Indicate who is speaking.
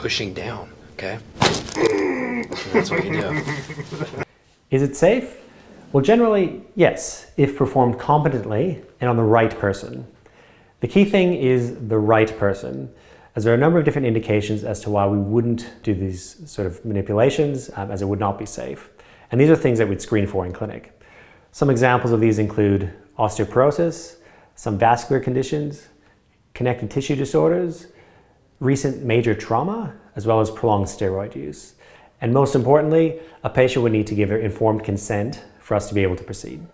Speaker 1: pushing down, okay? That's what you do.
Speaker 2: Is it safe? Well, generally, yes, if performed competently and on the right person. The key thing is the right person, as there are a number of different indications as to why we wouldn't do these sort of manipulations, as it would not be safe. And these are things that we'd screen for in clinic. Some examples of these include osteoporosis, some vascular conditions, connective tissue disorders, recent major trauma, as well as prolonged steroid use. And most importantly, a patient would need to give informed consent for us to be able to proceed.